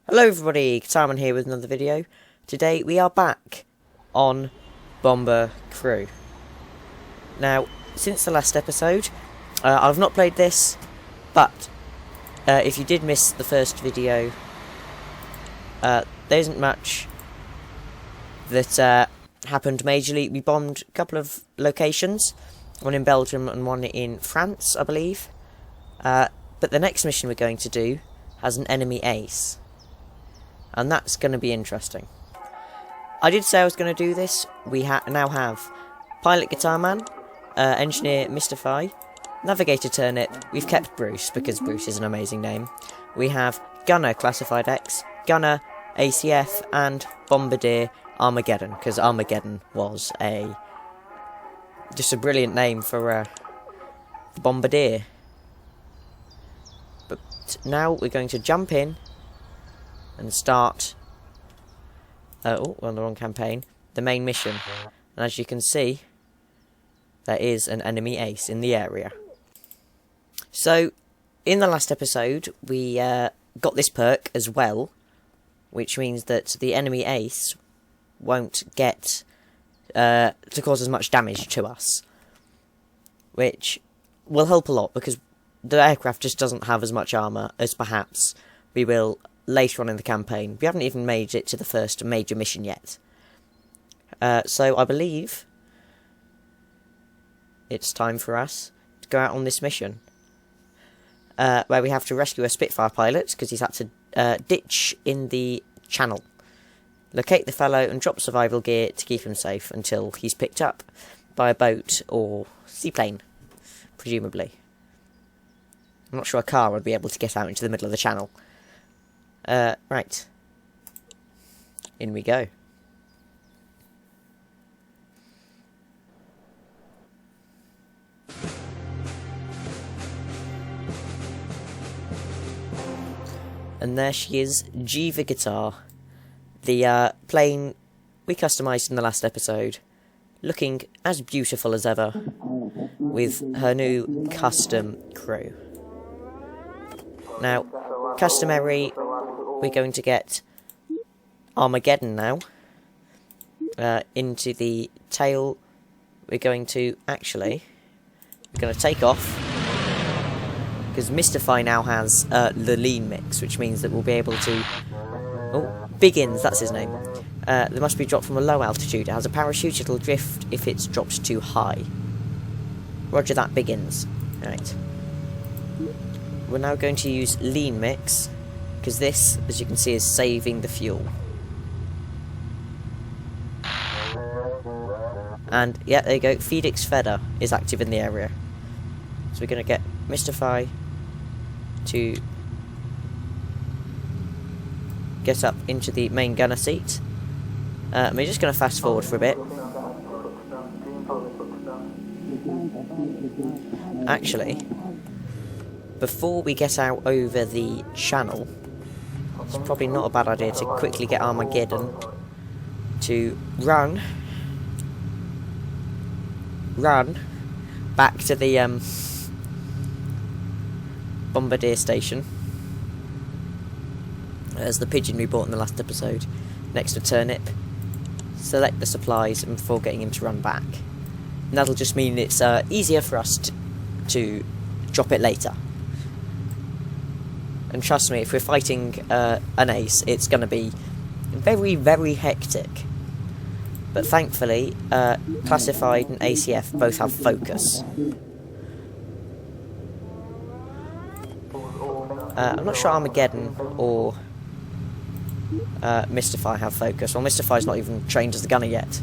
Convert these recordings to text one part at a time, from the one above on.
Hello everybody, Simon here with another video. Today we are back on Bomber Crew. Now, since the last episode, I've not played this, but if you did miss the first video, there isn't much that happened majorly. We bombed a couple of locations, one in Belgium and one in France, I believe. But the next mission we're going to do has an enemy ace. And that's going to be interesting. I did say I was going to do this. We now have Pilot Guitar Man, Engineer Mystify, Navigator Turnip. We've kept Bruce because Bruce is an amazing name. We have Gunner Classified X, Gunner ACF, and Bombardier Armageddon, because Armageddon was just a brilliant name for Bombardier. But now we're going to jump in and start, we're on the wrong campaign, the main mission. And as you can see, there is an enemy ace in the area. So, in the last episode, we got this perk as well, which means that the enemy ace won't get to cause as much damage to us, which will help a lot, because the aircraft just doesn't have as much armour as perhaps we will later on in the campaign. We haven't even made it to the first major mission yet. So I believe it's time for us to go out on this mission, where we have to rescue a Spitfire pilot because he's had to ditch in the channel. Locate the fellow and drop survival gear to keep him safe until he's picked up by a boat or seaplane, presumably. I'm not sure a car would be able to get out into the middle of the channel. Right. In we go. And there she is, Jiva Guitar. The plane we customised in the last episode. Looking as beautiful as ever, with her new custom crew. Now, customary, we're going to get Armageddon now. Into the tail, we're going to take off, because Mystify now has the lean mix, which means that we'll be able to... Oh, Biggins, that's his name. They must be dropped from a low altitude. It has a parachute, it'll drift if it's dropped too high. Roger that, Biggins. Right. We're now going to use lean mix, because this, as you can see, is saving the fuel. And, yeah, there you go, Felix Feder is active in the area. So we're going to get Mystify to get up into the main gunner seat. We're just going to fast forward for a bit. Actually, before we get out over the channel, it's probably not a bad idea to quickly get Armageddon to run back to the Bombardier station. There's the pigeon we bought in the last episode, next to Turnip. Select the supplies before getting him to run back. And that'll just mean it's easier for us to drop it later. And trust me, if we're fighting an ace, it's going to be very, very hectic. But thankfully, Classified and ACF both have focus. I'm not sure Armageddon or Mystify have focus. Well, Mystify's not even trained as the gunner yet.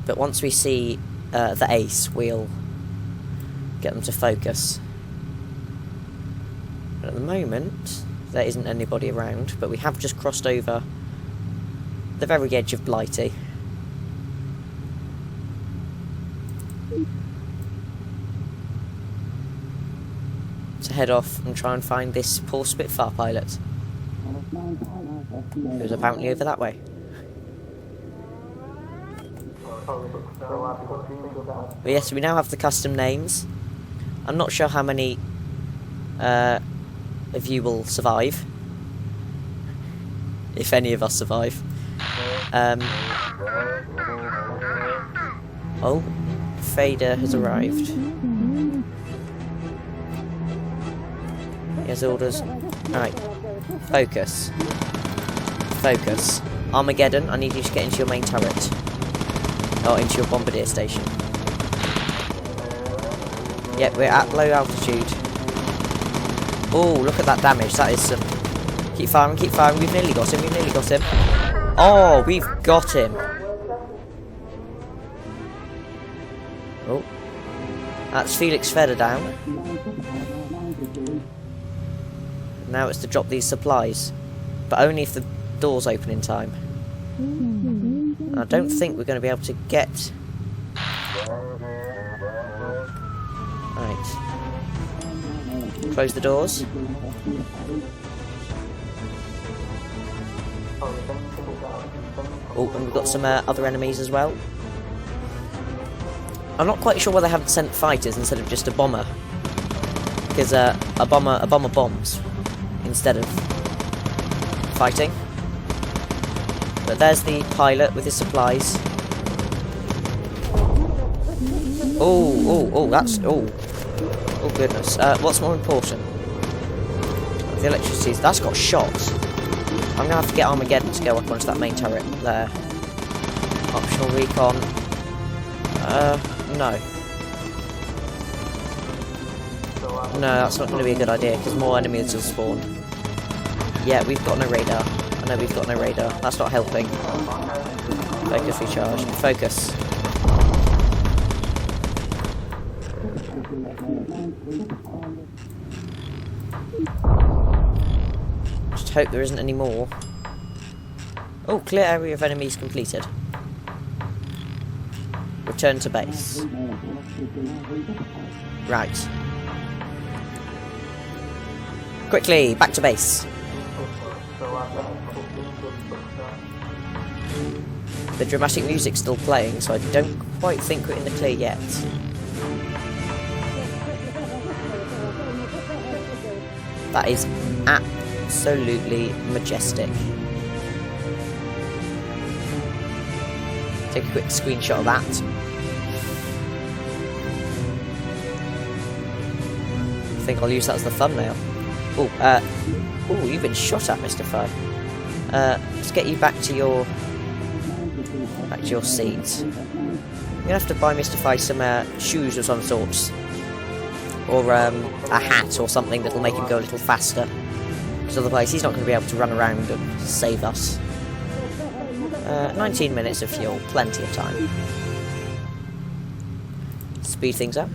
But once we see the ace, we'll get them to focus. At the moment, there isn't anybody around, but we have just crossed over the very edge of Blighty. To head off and try and find this poor Spitfire pilot, who's apparently over that way. But yes, we now have the custom names. I'm not sure how many if you will survive. if any of us survive. Oh, Fader has arrived. He has orders. Alright, focus. Focus. Armageddon, I need you to get into your main turret. Or into your bombardier station. Yep, we're at low altitude. Oh, look at that damage. That is some... Keep firing, keep firing. We've nearly got him, we've nearly got him. Oh, we've got him. Oh. That's Felix Feder down. Now it's to drop these supplies. But only if the doors open in time. And I don't think we're going to be able to get... Right. Close the doors. Oh, and we've got some other enemies as well. I'm not quite sure why they haven't sent fighters instead of just a bomber. Because a bomber bombs instead of fighting. But there's the pilot with his supplies. Oh, that's... Oh goodness. What's more important? The electricity. That's got shot. I'm going to have to get Armageddon to go up onto that main turret there. Optional recon. No. No, that's not going to be a good idea, because more enemies will spawn. Yeah, we've got no radar. I know we've got no radar. That's not helping. Focus recharge. Focus. Just hope there isn't any more. Oh, clear area of enemies completed. Return to base. Right. Quickly, back to base. The dramatic music's still playing, so I don't quite think we're in the clear yet. That is absolutely majestic. Take a quick screenshot of that. I think I'll use that as the thumbnail. Oh, you've been shot at, Mr. Fry. Let's get you back to your seat. You're gonna have to buy Mr. Fry some shoes of some sorts, or a hat or something that'll make him go a little faster. Because otherwise, he's not going to be able to run around and save us. 19 minutes of fuel, plenty of time. Speed things up.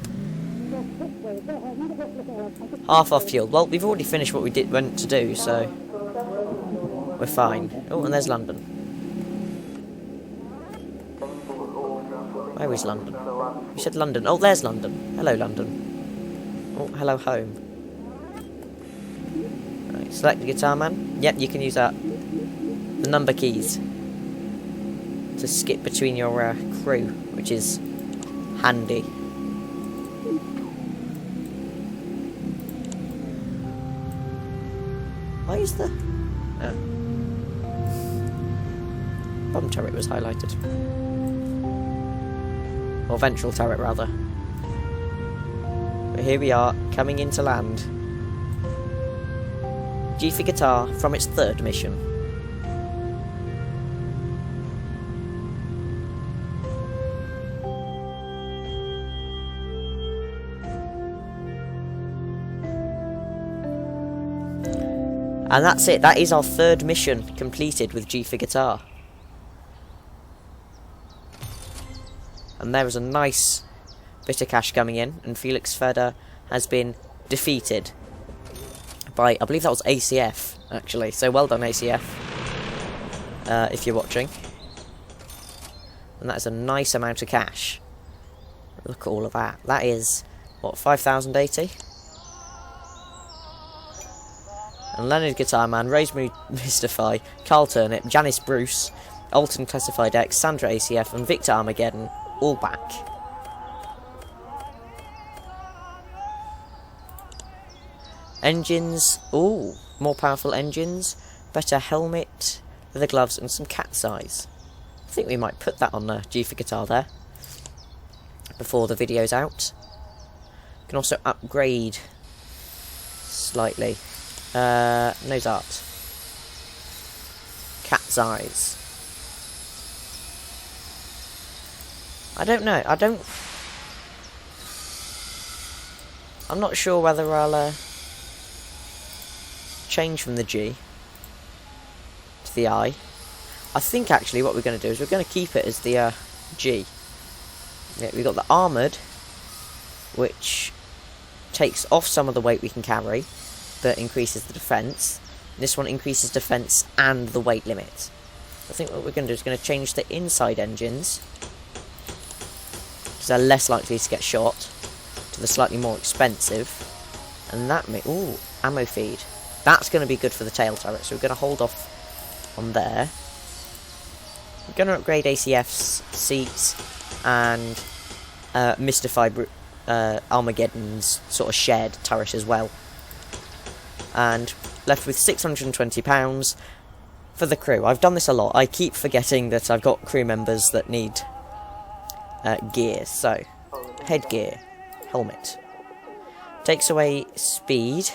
Half our fuel. Well, we've already finished what we went to do, so we're fine. Oh, and there's London. Where is London? You said London. Oh, there's London. Hello, London. Oh, hello, home. Right, select the guitar man. Yep, you can use that. The number keys to skip between your crew, which is handy. Why is the bomb turret was highlighted? Or ventral turret, rather. But here we are, coming into land. G for guitar from its third mission. And that's it, that is our third mission completed with G for guitar. And there is a nice bit of cash coming in, and Felix Feder has been defeated by, I believe that was ACF, actually. So well done, ACF, if you're watching. And that is a nice amount of cash. Look at all of that. That is, what, 5,080? And Leonard Guitar Man, Rosemary Mystify, Carl Turnip, Janice Bruce, Alton Classified X, Sandra ACF, and Victor Armageddon, all back. Engines, ooh, more powerful engines, better helmet, leather gloves, and some cat's eyes. I think we might put that on the G for guitar there before the video's out. You can also upgrade slightly. Nose art. Cat's eyes. I don't know. I'm not sure whether I'll change from the G to the I. I think actually what we're going to do is we're going to keep it as the G. Yeah, we've got the armoured, which takes off some of the weight we can carry, but increases the defence. This one increases defence and the weight limit. I think what we're going to do is going to change the inside engines, because they're less likely to get shot, to the slightly more expensive. And that may... ooh, ammo feed. That's going to be good for the tail turret, so we're going to hold off on there. We're going to upgrade ACF's seats and Mystify Armageddon's sort of shared turret as well. And left with £620 for the crew. I've done this a lot. I keep forgetting that I've got crew members that need gear. So, headgear, helmet. Takes away speed,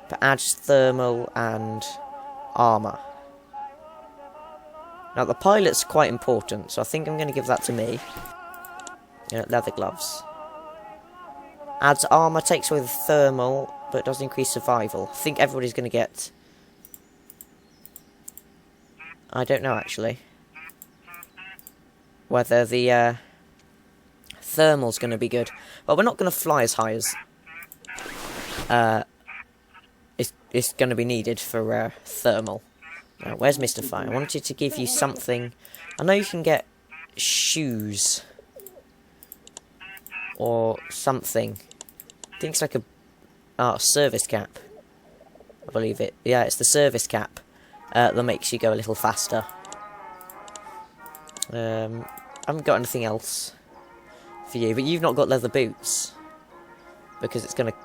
but adds thermal and armour. Now the pilot's quite important, so I think I'm going to give that to me. Leather gloves. Adds armour, takes away the thermal, but does increase survival. I think everybody's going to get... I don't know actually whether the thermal's going to be good. Well, we're not going to fly as high as it's going to be needed for thermal. Now, where's Mystify? I wanted to give you something. I know you can get shoes or something. I think it's like a service cap. I believe it. Yeah, it's the service cap that makes you go a little faster. I haven't got anything else for you, but you've not got leather boots because it's going to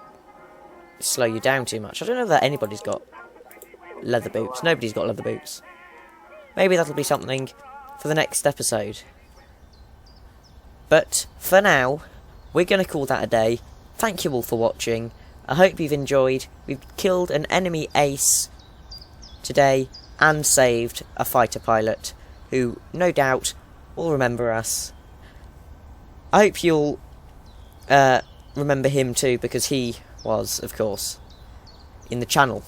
slow you down too much. I don't know that anybody's got leather boots. Nobody's got leather boots. Maybe that'll be something for the next episode. But for now, we're going to call that a day. Thank you all for watching. I hope you've enjoyed. We've killed an enemy ace today and saved a fighter pilot who, no doubt, will remember us. I hope you'll remember him too, because he was, of course, in the channel.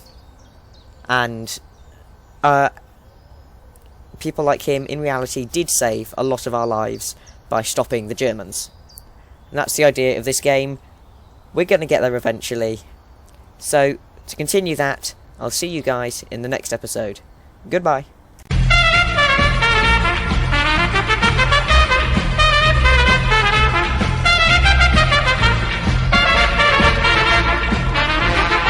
And people like him, in reality, did save a lot of our lives by stopping the Germans. And that's the idea of this game. We're going to get there eventually. So, to continue that, I'll see you guys in the next episode. Goodbye.